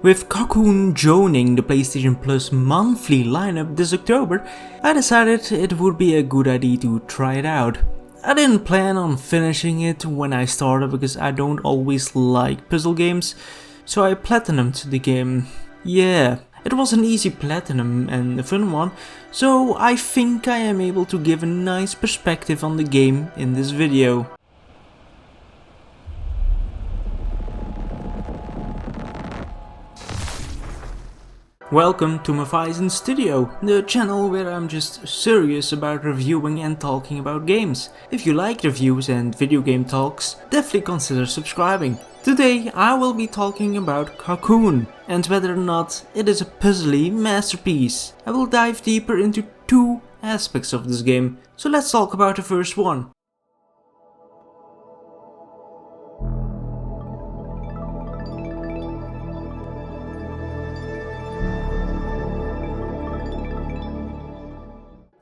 With Cocoon joining the PlayStation Plus monthly lineup this October, I decided it would be a good idea to try it out. I didn't plan on finishing it when I started because I don't always like puzzle games, so I platinumed the game. Yeah, it was an easy platinum and a fun one, so I think I am able to give a nice perspective on the game in this video. Welcome to MathEizen Studio, the channel where I'm just serious about reviewing and talking about games. If you like reviews and video game talks, definitely consider subscribing. Today I will be talking about Cocoon and whether or not it is a puzzly masterpiece. I will dive deeper into two aspects of this game, so let's talk about the first one.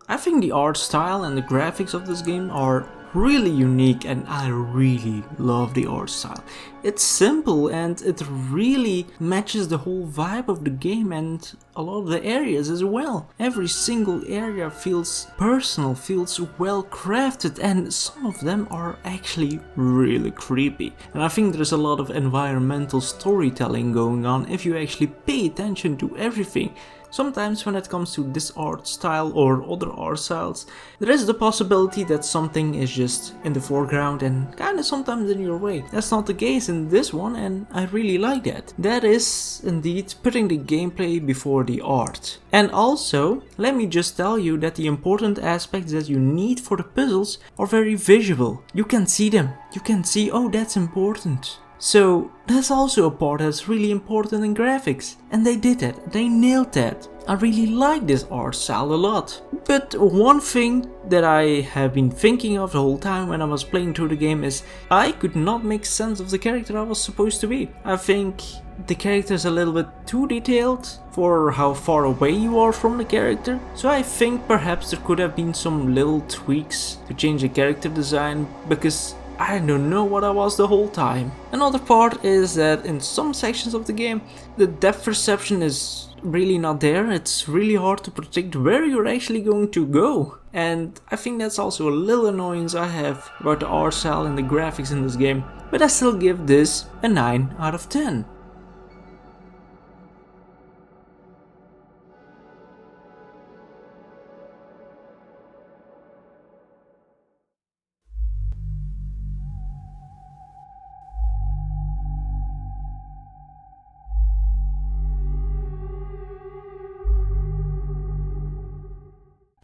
I think the art style and the graphics of this game are really unique and I really love the art style. It's simple and it really matches the whole vibe of the game and a lot of the areas as well. Every single area feels personal, feels well crafted, and some of them are actually really creepy. And I think there's a lot of environmental storytelling going on if you actually pay attention to everything. Sometimes when it comes to this art style or other art styles, there is the possibility that something is just in the foreground and kinda sometimes in your way. That's not the case in this one and I really like that. That is indeed putting the gameplay before the art. And also, let me just tell you that the important aspects that you need for the puzzles are very visual. You can see them. You can see, oh, that's important. So that's also a part that's really important in graphics, and they did that, they nailed that. I really like this art style a lot. But one thing that I have been thinking of the whole time when I was playing through the game is I could not make sense of the character I was supposed to be. I think the character is a little bit too detailed for how far away you are from the character. So I think perhaps there could have been some little tweaks to change the character design because I don't know what I was the whole time. Another part is that in some sections of the game, the depth perception is really not there. It's really hard to predict where you're actually going to go. And I think that's also a little annoyance I have about the art style and the graphics in this game. But I still give this a 9 out of 10.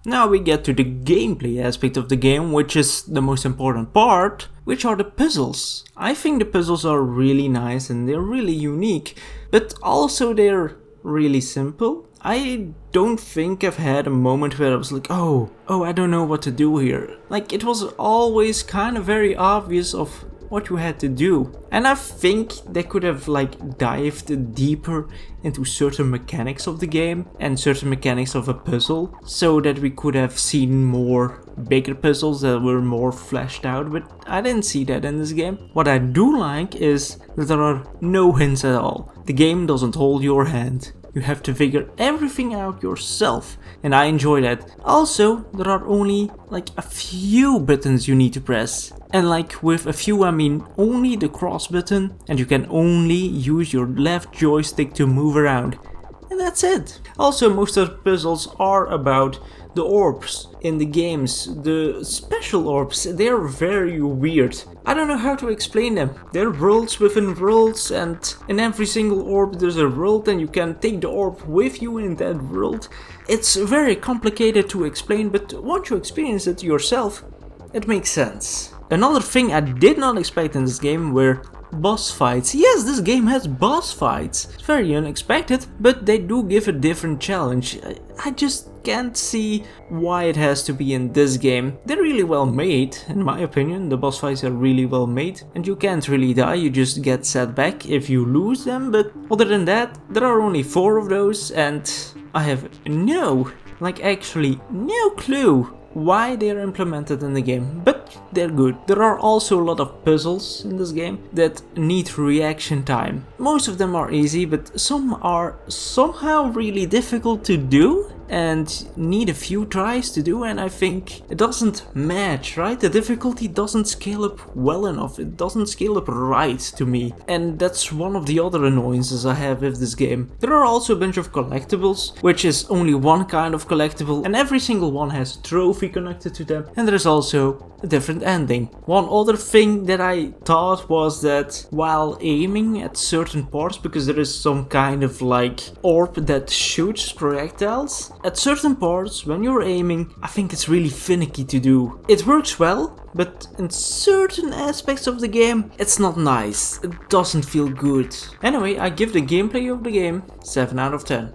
Now we get to the gameplay aspect of the game, which is the most important part, which are the puzzles. I think the puzzles are really nice and they're really unique, but also they're really simple. I don't think I've had a moment where I was like, oh, I don't know what to do here. Like, it was always kind of very obvious of what you had to do. And I think they could have dived deeper into certain mechanics of the game and certain mechanics of a puzzle so that we could have seen more bigger puzzles that were more fleshed out, but I didn't see that in this game. What I do like is that there are no hints at all. The game doesn't hold your hand. You have to figure everything out yourself, and I enjoy that. Also, there are only a few buttons you need to press. And with a few I mean only the cross button, and you can only use your left joystick to move around. And that's it. Also, most of the puzzles are about the orbs in the games. The special orbs, they're very weird. I don't know how to explain them. They're worlds within worlds, and in every single orb there's a world and you can take the orb with you in that world. It's very complicated to explain, but once you experience it yourself, it makes sense. Another thing I did not expect in this game were boss fights. Yes, this game has boss fights. It's very unexpected, but they do give a different challenge. I just can't see why it has to be in this game. They're really well made, in my opinion. The boss fights are really well made, and you can't really die, you just get set back if you lose them, but other than that, there are only 4 of those, and I have actually no clue why they are implemented in the game. But but they're good. There are also a lot of puzzles in this game that need reaction time. Most of them are easy, but some are somehow really difficult to do and need a few tries to do, and I think it doesn't match, right? The difficulty doesn't scale up well enough, it doesn't scale up right to me, and that's one of the other annoyances I have with this game. There are also a bunch of collectibles, which is only one kind of collectible, and every single one has a trophy connected to them, and there is also a different ending. One other thing that I thought was that while aiming at certain parts, because there is some kind of like orb that shoots projectiles, at certain parts when you're aiming, I think it's really finicky to do. It works well, but in certain aspects of the game, it's not nice. It doesn't feel good. Anyway, I give the gameplay of the game 7 out of 10.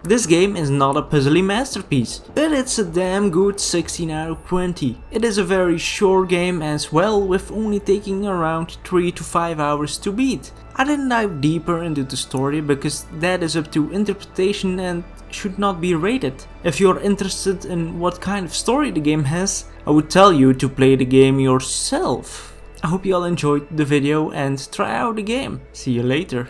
This game is not a Puzzly masterpiece, but it's a damn good 16 out of 20. It is a very short game as well, with only taking around 3 to 5 hours to beat. I didn't dive deeper into the story because that is up to interpretation and should not be rated. If you're interested in what kind of story the game has, I would tell you to play the game yourself. I hope you all enjoyed the video and try out the game. See you later.